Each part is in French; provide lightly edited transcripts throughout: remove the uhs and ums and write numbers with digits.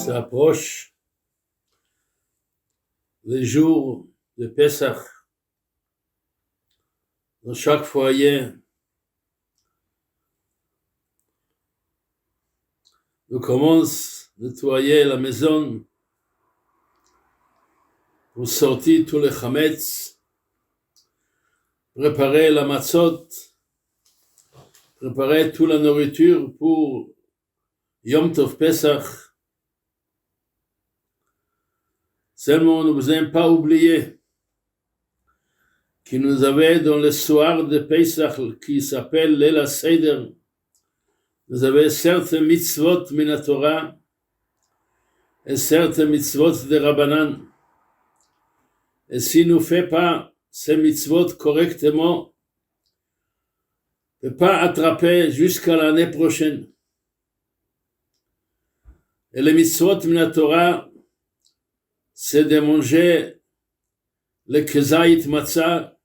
S'approche les jours de Pessah. Dans chaque foyer, on commence à nettoyer la maison pour sortir tous les chametz, préparer la matzot, préparer toute la nourriture pour Yom Tov Pesach. Seulement, nous ne devons pas oublier qu'il nous avait dans le soir de Pesach qui s'appelle Leil Seder, nous avons certaines mitzvot min Torah et certaines mitzvot de Rabbanan. Et si nous ne faisons pas ces mitzvot correctement, on ne peut pas attraper jusqu'à l'année prochaine. Et les mitzvot min Torah, c'est de manger le kezayit matzah.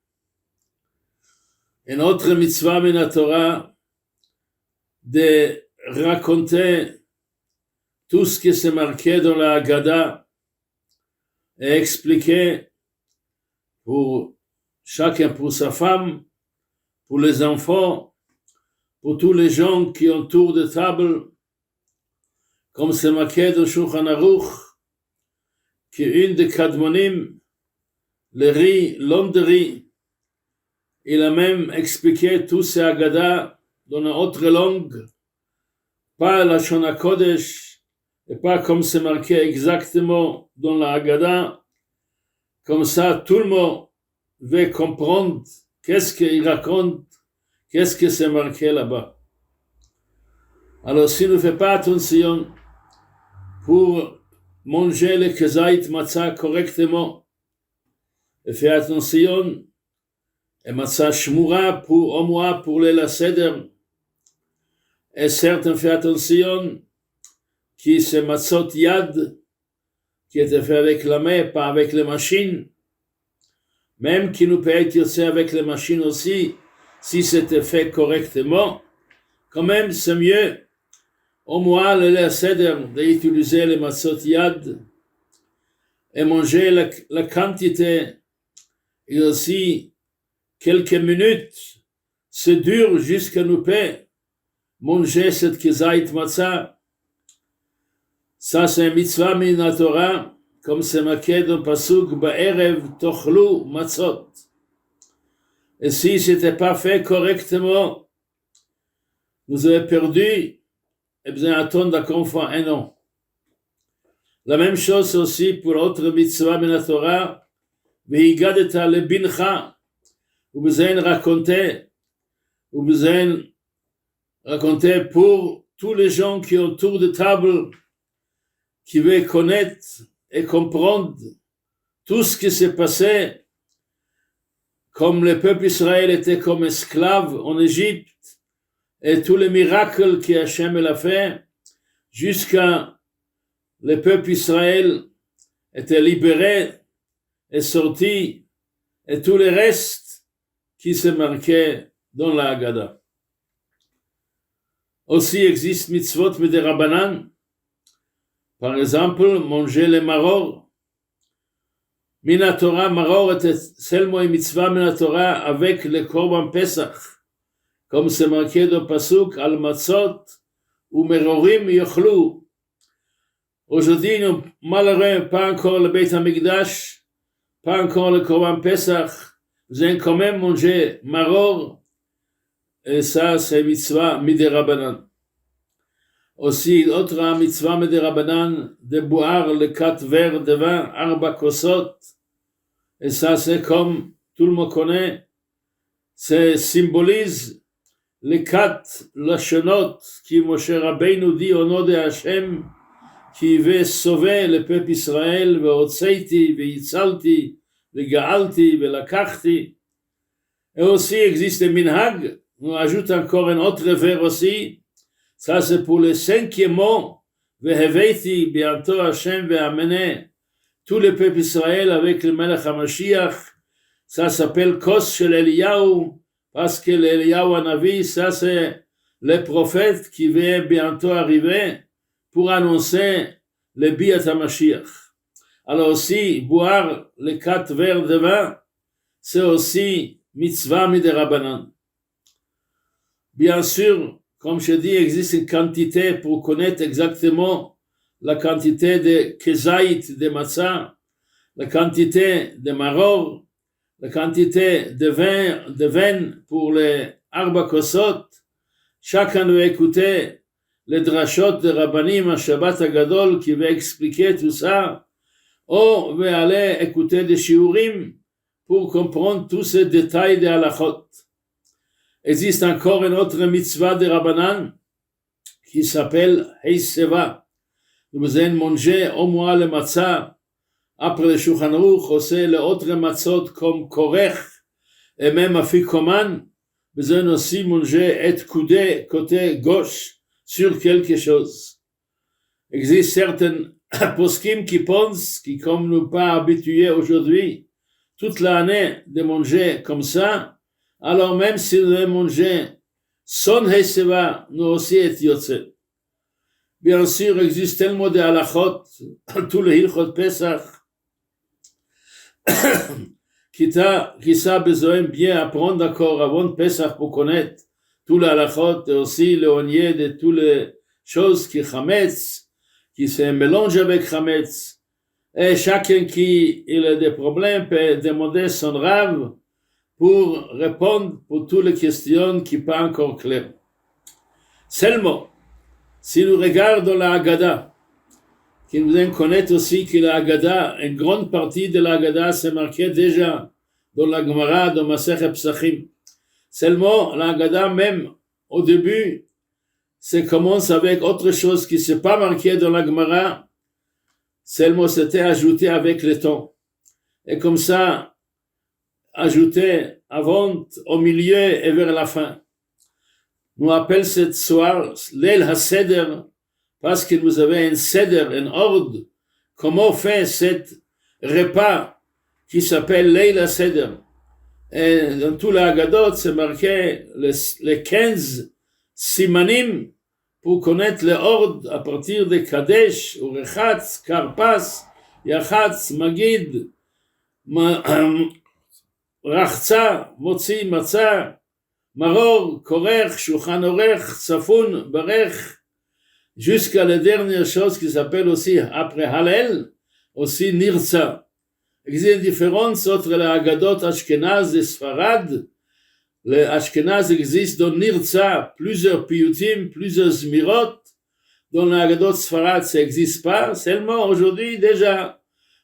Une autre mitzvah min Torah, de raconter tout ce qui s'est marqué dans la Haggadah et expliquer pour chacun, pour sa femme, pour les enfants, pour tous les gens qui ont autour de table, comme c'est marqué dans Shulchan Aruch, qu'une des Kadmonim, le riz, l'homme de riz, il a même expliqué tous ces Haggadah dans une autre langue, pas la Lashon HaKodesh, et pas comme c'est marqué exactement dans la Haggadah. Comme ça, tout le monde va comprendre qu'est-ce qu'il raconte, qu'est-ce que c'est marqué là-bas. Alors, si nous ne faisons pas attention pour manger le kezayit matzah correctement, et faire attention, et matzah shmura pour au moins pour Leil Seder, et certains font attention qui c'est matzot yad, qui était fait avec la main, pas avec les machines, même qui nous peut être aussi avec les machines aussi, si c'était fait correctement, quand même c'est mieux, au moins le Leil Seder, d'utiliser les matzot yad, et manger la quantité, et aussi quelques minutes, c'est dur jusqu'à nous payer, manger cette kezayit matzah. Ça c'est un mitzvah min Torah, comme c'est marqué dans Pasuk, Ba'erev tochlu matzot. Et si c'était pas fait correctement, nous avons perdu, et besoin d'attendre encore fois un an. La même chose aussi pour l'autre mitzvah min Torah, Vehigadeta le bincha, vous besoin raconter, vous besoin raconter pour tous les gens qui sont autour de table, qui veulent connaître et comprendre tout ce qui s'est passé, comme le peuple Israël était comme esclave en Égypte, et tous les miracles que Hachem a fait, jusqu'à le peuple Israël était libéré et sorti, et tout le reste qui s'est marqué dans la Haggadah. Aussi existe mitzvot mid'Rabbanan, par exemple, manger les maror. Min Torah, maror était seulement une mitzvah min Torah avec le Korban Pesach, comme c'est marqué dans Pasuk, al matzot ou merorim yochlu. Aujourd'hui, nous, malheureusement, pas encore le Beit HaMikdash, pas encore le Korban Pesach, vous avez quand même mangé maror, et ça, c'est mitzvah mid'Rabbanan. Aussi, l'autre mitzvah mid'Rabbanan, de boire les 4 verres de vin, arba kosot, et ça, c'est comme tout le monde connaît, ça symbolise les 4 lashonot qui Moshe Rabbeinu dit au nom de Hachem, qui veut sauver le peuple Israël, ve'otzeiti, ve'itzalti, ve'ga'alti, ve'lakachti. Et aussi, existe le minhag, on ajoute encore un autre vers aussi, ça c'est pour le 5e mot, ve'heveiti, bientôt Hachem ve'amené, tout le peuple Israël avec le Melech HaMashiach, ça s'appelle Kos shel Eliyahu, parce que l'Eliyahu Hanavi, ça c'est le prophète qui va bientôt arriver pour annoncer le Biat HaMashiach. Alors aussi, boire les 4 verres de vin, c'est aussi mitzvah miderabanan. Bien sûr, comme je dis, il existe une quantité pour connaître exactement la quantité de kezait de matzah, la quantité de maror, la quantité de vin pour les arba kosot. Chacun doit écouter les drashot de Rabbanim à Shabbat Agadol qui va expliquer tout ça, ou va aller écouter des shiurim pour comprendre tous ces détails de halachot. Existe encore une autre mitzvah de Rabbanan qui s'appelle Heiseva. Nous allons manger au moins le matzah. Après le Shulchan Aruch, aussi les autres matzot comme korech et même afikoman. Nous allons aussi manger et coudé côté gauche sur quelque chose. Existe certains poskim qui pensent, qui comme nous pas habitués aujourd'hui, toute l'année de manger comme ça, alors même si nous allons manger son Heiseva, nous aussi est yotze. Bien sûr, il existe tellement de halachot, tous les hilchot Pesach, qui ça besoin bien apprendre d'accord avant Pesach pour connaître tous les halachot et aussi l'éloigner de toutes les choses qui chametz, qui se mélangent avec chametz. Et chacun qui il a des problèmes peut demander son rav pour répondre pour toutes les questions qui ne sont pas encore claires. Seulement, si nous regardons la Haggadah, qui nous connaît aussi que la Haggadah, une grande partie de la Haggadah, c'est marqué déjà dans la Gemara, dans Masechet Psachim. Seulement, la Haggadah, même au début, ça commence avec autre chose qui ne s'est pas marqué dans la Gemara, seulement c'était ajouté avec le temps. Et comme ça, ajouté avant, au milieu et vers la fin. Nous appelons cette soir Leil HaSeder, parce que vous avez un seder, un ordre, comment fait cet repas qui s'appelle Leil HaSeder. Et dans tout la Haggadot, c'est marqué les 15 simanim pour connaître l'ordre à partir de Kadesh, Urechatz, Karpas, Yachatz, Magid, Rachza, Motzi, Matzah, Maror, Korech, Shulchan Orech, Safun, Barech, jusqu'à la dernière chose qui s'appelle aussi, après Hallel, aussi Nirza. Il existe une différence entre les Haggadot Ashkenaz et Sfarad. Les Ashkenaz existent dans Nirza, plusieurs piyutim, plusieurs zmirot. Dans les Haggadot Sfarad, ça n'existe pas. Seulement aujourd'hui, déjà,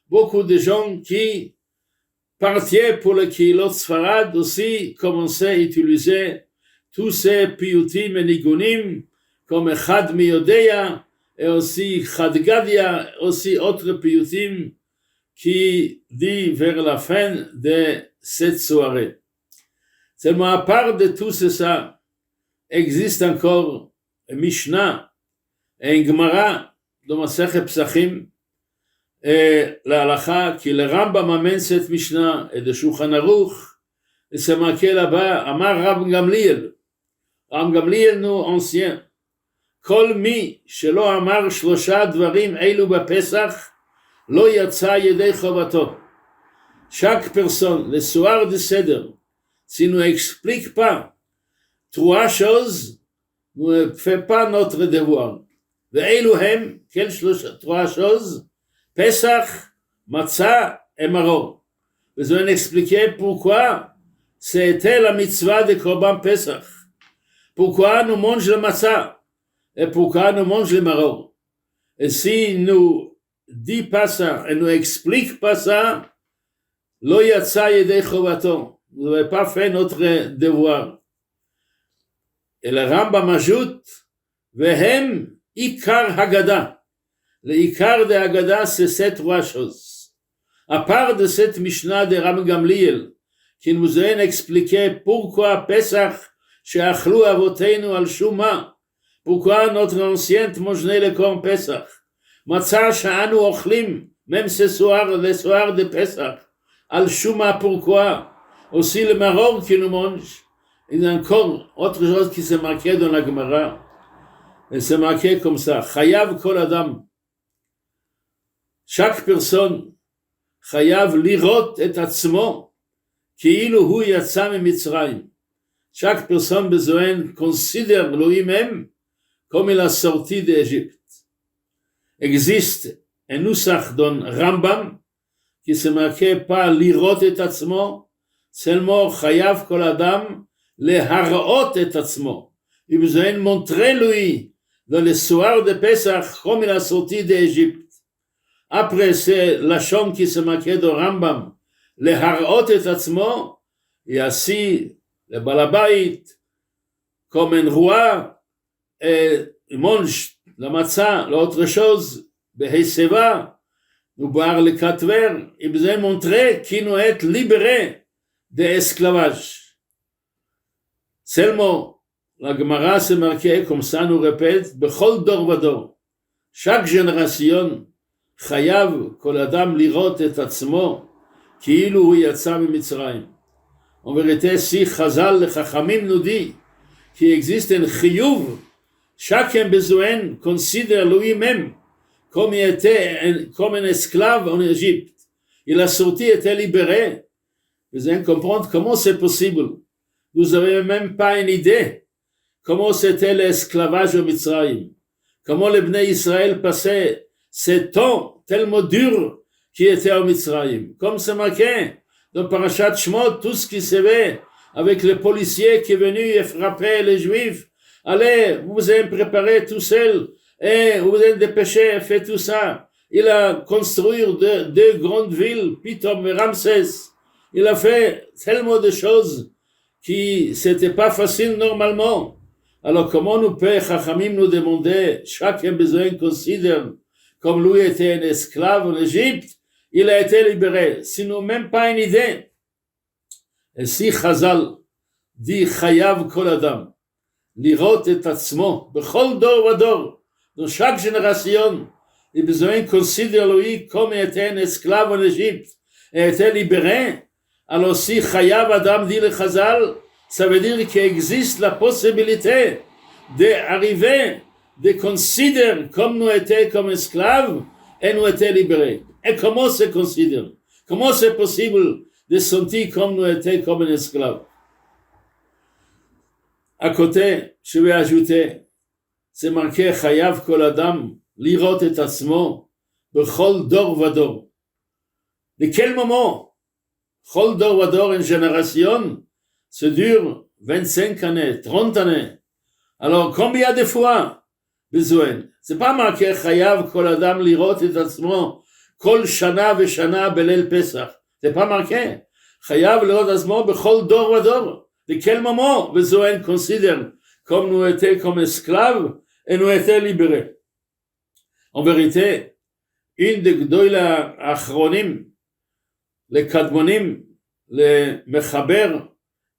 beaucoup de gens qui partiaient pour le Kehilot Sfarad aussi commençaient à utiliser tous ces piyutim et nigunim comme Echad Miyodeya et aussi Chad Gadia, aussi autres piyutim qui dit vers la fin de cette soirée. Seulement à part de tout ça, existe encore un Mishnah et un Gemara dans Masechet Psachim et la halacha qui le Rambam amène cette Mishnah et de Shulchan Aruch et c'est marqué là-bas Amar Rab Gamliel. Rab Gamliel nous ancien כל מי שלא אמר 3 דברים אלו בפסח לא יצא ידי חובתו. Chaque personne, le soir du Seder, si nous explique pas 3 choses, ne fait pas notre devoir. ואלו הם, quelles 3 choses? Pesach, Matzah et Maror. Besoin d'expliquer pourquoi c'était la mitzvah de Korban Pesach. Pourquoi nous mangeons le Matzah? Et pourquoi nous mangeons le maror? Et si nous dit pas ça, et nous explique pas ça, lo yatsa yedei chovato, nous n'avons pas fait notre devoir. Et le Rambam ajoute, vehem ikar Haggadah. Le ikar de Haggadah, c'est ces 3 choses. À part de cette Mishnah de Rab Gamliel, qui nous a expliqué pourquoi Pesach, she'achlu avoteinu al shuma, pourquoi notre ancienne mangeait le corps Pesach? Matzah sha'anu ochlim, même ce soir, le soir de Pesach. Al shuma, pourquoi? Aussi le maror qui nous mange. Il y a encore autre chose qui s'est marqué dans la Gemara. Et c'est marqué comme ça. Chayav kol adam. chaque personne חייב לראות את עצמו כאילו הוא יצא ממצרים. Chaque personne besoin considère lui-même comme il a sorti d'Égypte. Existe un nusach dans Rambam qui se marquait pas lirot et atzmo, seulement chayav kol adam leharot et atzmo. Il besoin montrer lui dans le soir de Pesach comme il a sorti d'Égypte. Après c'est la chambre qui se marquait dans Rambam, leharot et atzmo, et assis le balabait comme un roi et il mange la matzah, l'autre chose, beheseva, nous boire le katver, il besoin montrer qu'il nous est libéré de l'esclavage. Seulement, la Gemara se marquait comme ça, nous répète, bechol dor vador. Chaque génération, chayav kol adam lirot et atzmo, כאילו הוא יצא ממצרים. En vérité, si Chazal le Chachamim nous dit qu'il existe un chiyuv, chacun besoin considère lui-même comme il était comme un esclave en Égypte. Il a sorti, était libéré. Vous allez comprendre comment c'est possible. Vous n'avez même pas une idée comment c'était l'esclavage au Mitzrayim. Comment les Bnei Israël passaient ces temps tellement durs qui étaient au Mitzrayim. Comme c'est marqué dans Parashat Shemot, tout ce qui se fait avec les policiers qui est venu et frapper les Juifs. Allez, vous vous avez préparé tout seul et vous êtes dépêché, fait tout ça. Il a construit deux grandes villes, Pitom et Ramsès. Il a fait tellement de choses qui c'était pas facile normalement. Alors comment nous peut Chachamim nous demander, chacun besoin considère comme lui était un esclave en Égypte, il a été libéré. Sinon même pas une idée. Et si Chazal dit chayav kol adam, lirot et atzmo, bechol dor vador, dans chaque génération, il a besoin de considérer lui comme était un esclave en Égypte et était libéré. Alors si chayav adam dit le Chazal, ça veut dire qu'il existe la possibilité d'arriver, de considérer comme nous étions comme esclaves et nous étions libérés. Et comment se considère? Comment c'est possible de sentir comme nous étions comme un esclave? À côté, je vais ajouter, c'est marqué chayav kol adam lirot et atzmo bechol dor vador. De quel moment? Chol dor vador, une génération, ça dure 25 années, 30 années. Alors, combien de fois besoin? C'est pas marqué chayav kol adam lirot et atzmo kol shana ve shana belel Pesach. C'est pas marqué. Chayav lirot atzmo bechol dor vador. De quel moment besoin considère comme nous étions comme esclaves et nous étions libérés? En vérité, une des gdoila achronim, les kadmonim, les mechaber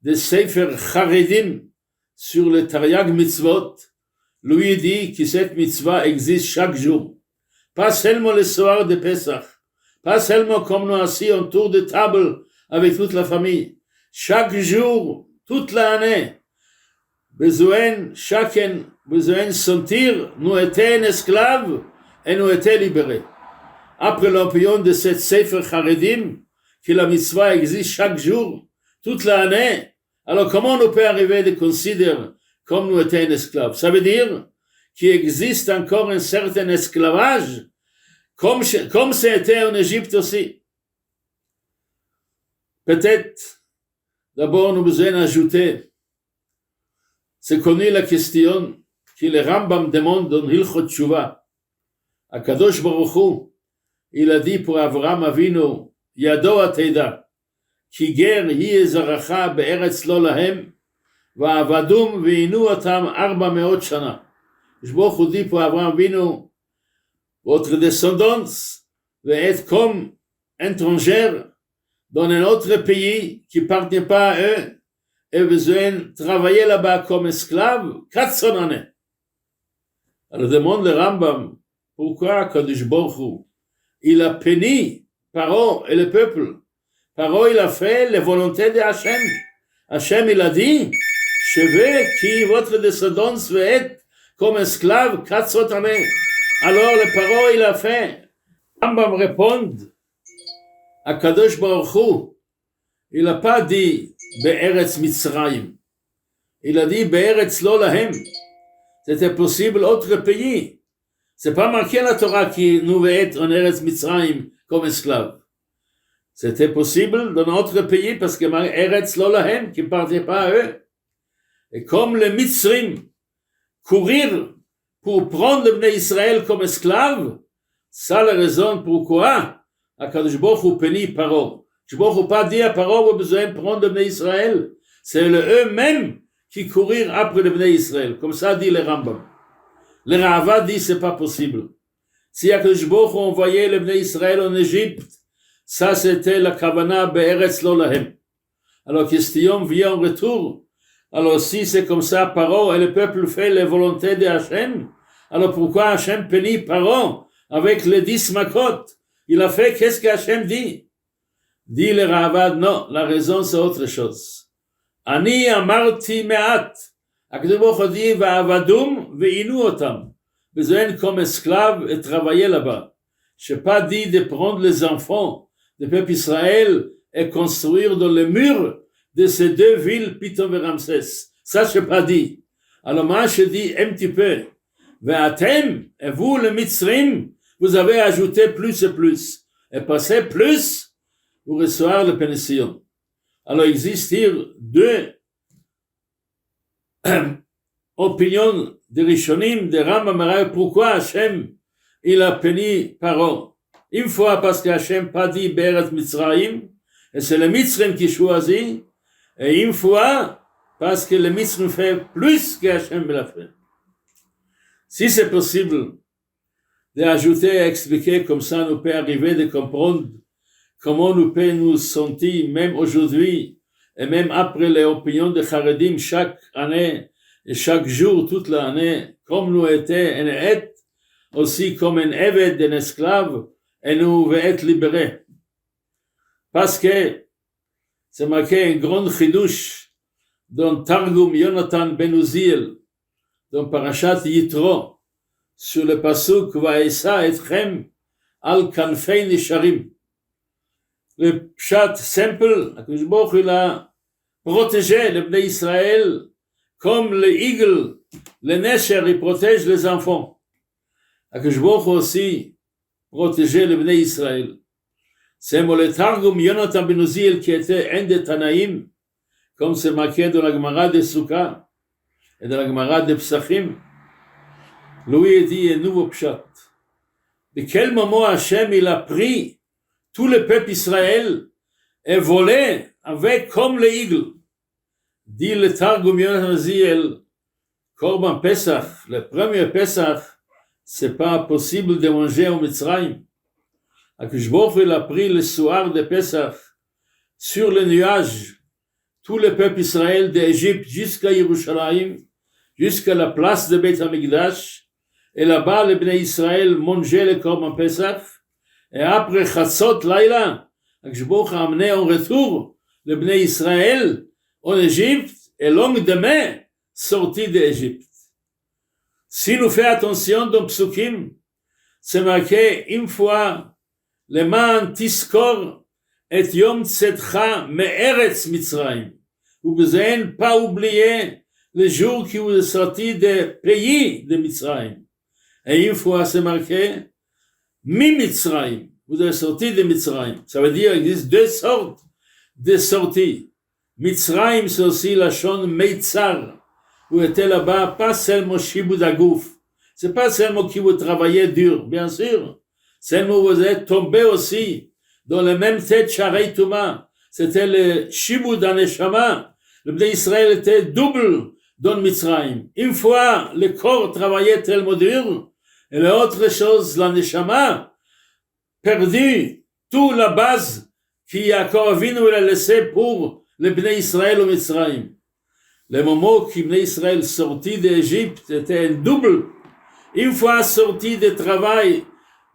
de Sefer Charedim sur le Taryag Mitzvot, lui dit que cette mitzvah existe chaque jour. Pas seulement le soir de Pesach, pas seulement comme nous assis autour de table avec toute la famille. Chaque jour, toute l'année, chacun besoin sentir, nous étions esclaves et nous étions libérés. Après l'opinion de cette Sefer Charedim, que la mitzvah existe chaque jour, toute l'année, alors comment nous peut arriver de considérer comme nous étions esclaves? Ça veut dire qu'il existe encore un certain esclavage, comme c'était en Égypte aussi. Peut-être, d'abord, nous besoin ajouter, c'est connu la question que le Rambam demande dans Hilchot Tshuva. À Kadosh Baruch Hu, il a dit pour Avraham Avinu, Yado Ateda, ki ger hi zaracha be'eretz lo lahem, va'avadum ve'inu otam 400 shana. Baruch Hu dit pour Avraham Avinu, votre descendance va être comme étrangère dans un autre pays qui n'appartient pas à eux et besoin de travailler là-bas comme esclave 400 années. Alors demande le Rambam, pourquoi Kadosh Baruch Hu, il a béni Paro et le peuple. Paro, il a fait la volonté de Hachem. Hachem, il a dit, je veux que votre descendance va être comme esclave 400 années. Alors le Paro, il a fait Rambam répond, Akadosh Baruch Hu, il n'a pas dit Be'eretz Mitzrayim. Il a dit Be'eretz lo lahem. C'était possible autre pays. C'est pas marqué la Torah qui nous veut être en Eretz Mitzrayim comme esclaves. C'était possible dans notre pays parce que Eretz lo lahem qui ne partait pas à eux. Et comme les Mitzrim courir pour prendre le Bnei Israël comme esclaves, ça la raison pourquoi Akadosh Baruch Hu bénit Paro. Je ne peux pas dire à Paro a besoin de prendre le Bnei Israël. C'est eux-mêmes qui courir après le Bnei Israël. Comme ça dit le Rambam. Le Rava dit c'est pas possible. Si Akadosh Baruch Hu envoyait le Bnei Israël en Égypte, ça c'était la Kavana Be'eretz lo lahem. Alors question vient en retour. Alors si c'est comme ça, Paro et le peuple fait les volontés de Hachem, alors pourquoi Hachem bénit Paro avec les 10 makot? Il a fait qu'est-ce que Hachem dit? Dit le Ravad, non, la raison c'est autre chose. Ani amarti me'at. Akadosh Baruch Hu dit, va'avadum ve'inu otam. Besoin comme esclave et travailler là-bas. Je n'ai pas dit de prendre les enfants du peuple Israël et construire dans les murs de ces deux villes, Pitom et Ramsès. Ça, je n'ai pas dit. Alors moi, je dis un petit peu. Ve'atem, et vous, les Mitzrim, vous avez ajouté plus et plus. Et passé plus pour recevoir le pénition. Alors, il existe hier deux opinions des Rishonim, des Rambam, pourquoi Hachem, il a béni Paro. Une fois parce que Hachem pas dit Be'eretz Mitzrayim, et c'est le Mitzrim qui choisit, et une fois parce que le Mitzrim fait plus que Hachem l'a fait. Si c'est possible d'ajouter et expliquer comme ça, nous peut arriver de comprendre comment nous peut nous sentir, même aujourd'hui, et même après les opinions de Charedim, chaque année, et chaque jour, toute l'année, comme nous étions un être, aussi comme un évêque, un esclave, et nous veut être libérés. Parce que c'est marqué un grand chidouche dans Targum Yonatan ben Uziel, dans Parashat Yitro, sur le pasuk Va'esa etchem al kanfei nisharim. Le pshat simple, Akadosh Baruch Hu il a protégé le Bnei Israël comme le aigle, le nesher, il protège les enfants. Akadosh Baruch Hu aussi protégé le Bnei Israël. C'est le Targum Yonatan ben Uziel qui était un des Tanaïm, comme c'est marqué dans la Gemara de Souka et dans la Gemara de Psachim. Lui a dit un nouveau pshat. De quel moment Hachem il a pris tout le peuple Israël et volé avec comme l'aigle. Dit le Targum Yonatan ben Uziel, Korban Pesach, le premier Pesach, c'est pas possible de manger au Mitzrayim. Akadosh Baruch Hu il a pris le soir de Pesach sur le nuage, tout le peuple Israël d'Égypte jusqu'à Yerushalayim, jusqu'à la place de Beit HaMikdash, et là-bas les Bnei Israël mangeaient le Korban Pesach, et après Chatzot Laila, Akadosh Baruch Hu a amené en retour le Bnei Israël en Égypte, et lendemain sorti d'Égypte. Si nous faisons attention dans Psukim, c'est marqué une fois, le man tiskor et yom tzetcha me'eretz Mitzrayim. Vous besoin pas oublier le jour qui vous est sorti des pays de Mitzrayim. Et une fois c'est marqué, mi Mitzrayim. Vous êtes sorti de Mitzrayim. Ça veut dire qu'il existe deux sortes de sorties. Mitzrayim c'est aussi la chaîne Meitzar. Vous étiez là-bas, pas seulement Shibud Agouf. C'est pas seulement que vous travaillez dur, bien sûr. Seulement vous êtes tombé aussi dans le même tête Sharei Touma. C'était le Shibud Aneshama. Le Bnei Israël était double dans Mitzrayim. Une fois, le corps travaillait tellement dur, et l'autre chose, l'Aneshama, perdu toute la base qui Yaakov Avinu a laissé pour le Bnei Israël au Mitzrayim. Le moment que Bnei Israël sorti d'Égypte était un double. Une fois sorti de travail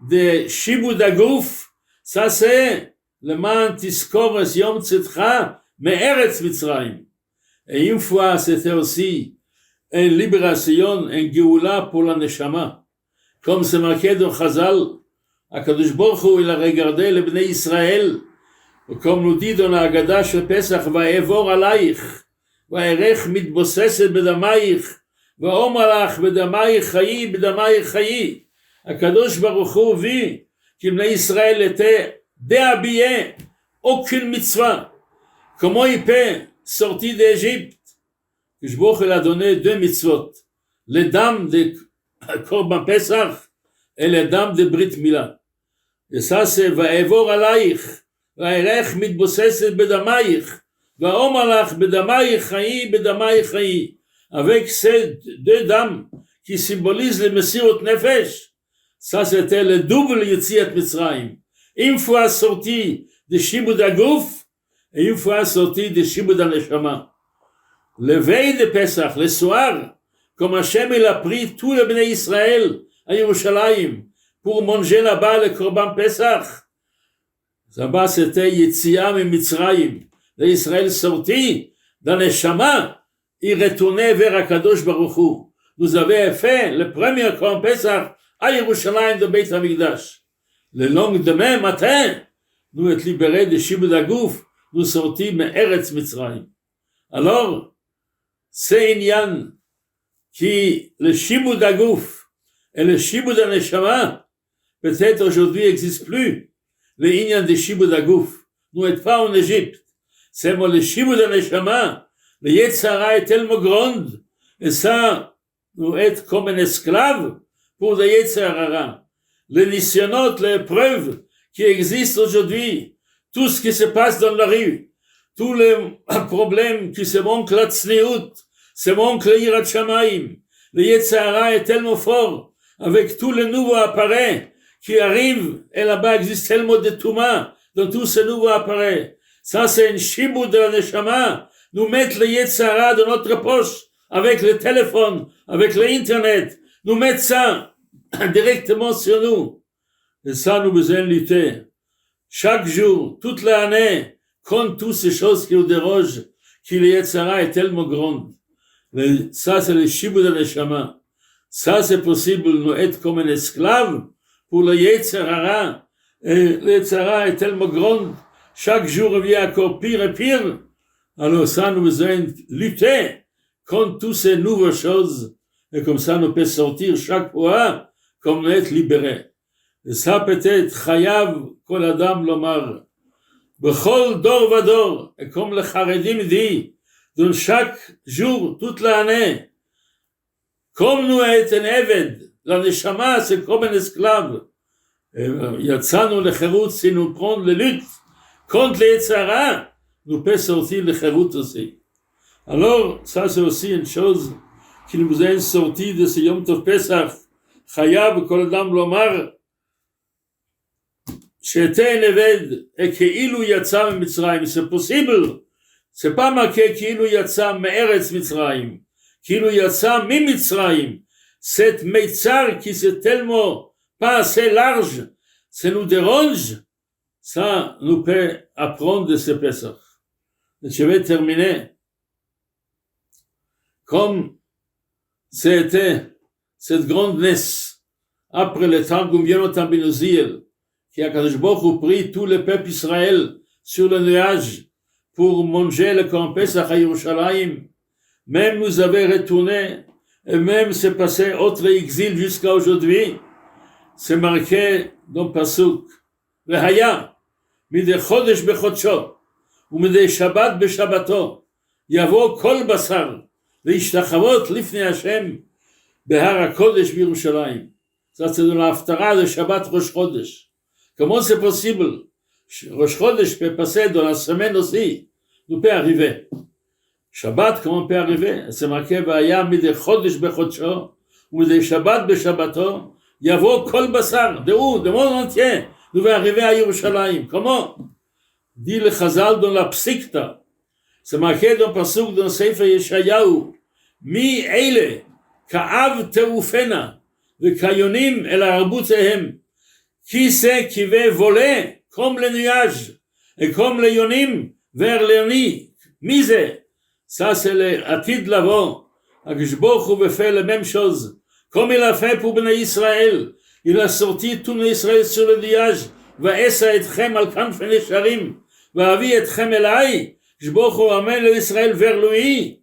de Shibud Agouf, ça c'est le man tiskor es yom tzetcha me'eretz Mitzrayim. Et une fois c'était aussi une libération, une geoula pour la neshama. Comme c'est marqué dans Chazal, הקדוש ברוך הוא il a regardé לבני ישראל, comme nous dit dans la Haggadah של פסח, ואעבור עלייך, והערך מתבוססת בדמייך, ואומר לך בדמייך חיי, בדמייך חיי. הקדוש ברוך הוא הביא כי בני ישראל était déshabillés, aucune mitzvah. Comment il peut sortir d'Égypte? הקדוש ברוך הוא a donné deux mitzvot, les dames de Korban Pesach et les dames de Brit Mila. Et ça c'est ואעבור עלייך, והערך מתבוססת בדמייך, ואומר לך בדמייך חיי, בדמייך חיי. Avec ces deux dames qui symbolisent le Messirut Nefesh, ça c'était le double Yetziat Mitzrayim. Une fois sorti de Shibud HaGuf et une fois sorti de Shibud HaNeshama. Le veille de Pesach, le soir, comme Hachem il a pris tous les Bnei Israël à Yerushalayim pour manger là-bas le Korban Pesach. Là-bas c'était Yetziat Mitzrayim. L'Israël sorti dans Neshama, il retournait vers Akadosh Baruch Hu. Nous avions fait le premier Korban Pesach à Yerushalayim de Beit HaMikdash. Le lendemain matin, nous étions libérés de Shibud HaGuf, nous sortis de Eretz Mitzrayim. Alors, c'est Inyan qui, le Shibud HaGuf et le Shibud HaNeshama, peut-être aujourd'hui n'existe plus. Le Inyan de Shibud HaGuf, nous n'êtes pas en Égypte. C'est moi le Shibud HaNeshama, le Yetzara est tellement grande, et ça, nous être comme un esclave pour le Yetzara. Les nisyonotes, les preuves qui existent aujourd'hui, tout ce qui se passe dans la rue, tous les problèmes qui se manquent la tzniut, se manquent le yirat shamayim. Le Yetzara est tellement fort, avec tous les nouveaux appareils qui arrivent, et là-bas existe tellement de touma dans tous ces nouveaux appareils. Ça, c'est une shibud de la neshama. Nous mettre le Yetzara dans notre poche, avec le téléphone, avec l'internet. Nous mettre ça directement sur nous. Et ça, nous besoin lutter. Chaque jour, toute l'année, contre toutes ces choses qui nous dérogent, que le Yetzara est tellement grand. Ça, c'est le shibud de la neshama. Ça, c'est possible, nous être comme un esclave pour le Yetzara. Et le Yetzara est tellement grand. Chaque jour revient encore pire et pire. Alors ça, nous besoin lutter contre toutes ces nouvelles choses. Et comme ça, nous pouvons sortir chaque fois comme être libérés. Et ça peut-être, Chayav Kol Adam Lomar. Bechol Dor Vador. Et comme le Charedim dit, dans chaque jour, toute l'année, comme nous êtes un Eved, la Neshama, c'est comme un esclave. Yatzanu le Cherut, si nous prenons le lutte contre les Yetzara, nous pouvons sortir le Cherut aussi. Alors, ça c'est aussi une chose qui nous a sorti de ce Yom Tov Pesach. Chayav Kol Adam Lomar, She'ete Neved, et Ke'ilu Yatsa Mitzrayim. C'est possible. C'est pas marqué Ke'ilu Yatsa Me'eretz Mitzrayim. Ke'ilu Yatsa Mi Mitzrayim. Cette Meitzar qui c'est tellement pas assez large, ça nous dérange. Ça nous peut apprendre de ce Pesach. Et je vais terminer. Comme c'était cette grande messe, après le temps Gumbiano Tambinoziel, qui a Kadosh Baruch Hu pris tout le peuple Israël sur le nuage pour manger le Korban Pesach à Yerushalayim, même nous avait retourné, et même c'est passé autre exil jusqu'à aujourd'hui, c'est marqué dans le Pasuk, Vehaya, mide chodesh bechodsho, ומדי שבת בשבתו, יבוא כל בשר, להשתחוות לפני השם, בהר הקודש בירושלים. Ça c'est dans l'Haftarah de Shabbat Rosh Chodesh. Comment c'est possible? Rosh Chodesh peut passer dans la semaine aussi. Nous peut arriver. Shabbat, comment peut arriver? C'est marqué, vaya mide chodesh bechodsho, ומדי שבת בשבתו, יבוא כל בשר. De où? Du monde entier. Nous va arriver à Yerushalayim. Comment? Dit le Chazal dans la Psikta, c'est marqué dans le Pasuk dans Sefer Yeshayahu, Mi eile, ka'av teufena, ve kayonim el arbutzehem, qui c'est qui veut voler comme les nuages, et comme les yonim vers les nids, mise, ça c'est l'atid l'avant, Akadosh Baruch Hu fait la même chose, comme il a fait pour Bnei Israël, il a sorti tout Israël sur le nuage, ואשא אתכם על כנפי נשרים, ואביא אתכם אליי, j'boch hu amène le Israël vers lui.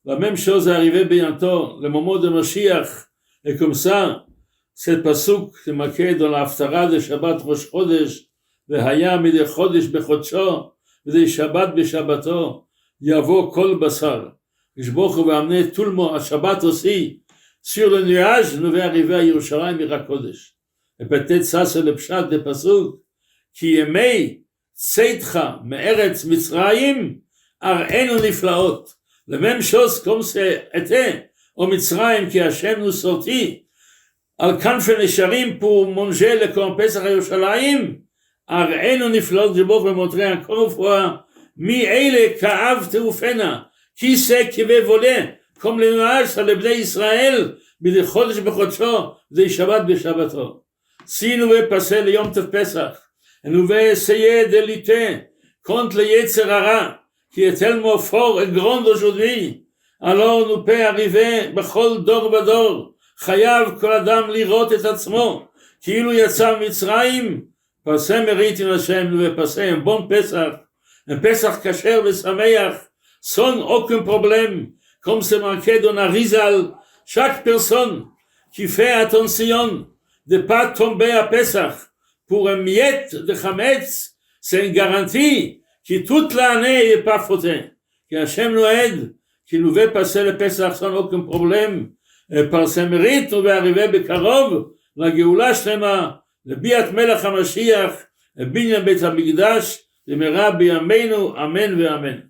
La même chose est arrivée bientôt, le moment de Mashiach, et comme ça, cette pasuk est marqué dans la Haftara de Shabbat Rosh Chodesh, והיה מדי חודש בחודשו, ודי שבת בשבתו, יבוא כל בשר. j'boch hu va amener tout le monde, à Shabbat aussi, sur le nuage, nous va arriver à Yerushalayim Ira Kodesh. Et peut-être ça c'est le pshat de pasuk, כי ימי צאתך מארץ מצרים, אראנו נפלאות. La même chose comme c'était au Mitzrayim qui Hachem nous sortit al kanfe nesharim pour manger le corban Pesach à Yerushalayim. Areinu niflot, je vais montrer encore une fois, mi eile ka'av teufena, qui c'est qui veut voler comme le nuage sur le bnei Israël, b'de chodesh b'chodsho, b'de Shabbat b'Shabbato. Si nous voulons passer le Yom Tov Pesach, et nous voulons essayer de lutter contre le Yetzer Hara, qui est tellement fort et grand aujourd'hui, alors nous pouvons arriver b'chol dor v'dor, chayav kol adam lirot et atzmo, כאילו יצא ממצרים, passer mérite in Hashem, nous pouvons passer un bon Pesach, un Pesach kasher v'sameach, sans aucun problème, comme c'est marqué dans Arizal, chaque personne qui fait attention de ne pas tomber à Pesach pour un miette de Chametz, c'est une garantie que toute l'année n'est pas fautée. Que Hachem nous aide, qu'il nous veut passer le Pesach sans aucun problème, et par ses mérites, nous va arriver Bekarov, la Geoula Shlema, le Biat Melech HaMashiach, le Binyan Bet HaMikdash, le Mera Biyameinu, Amen ve Amen.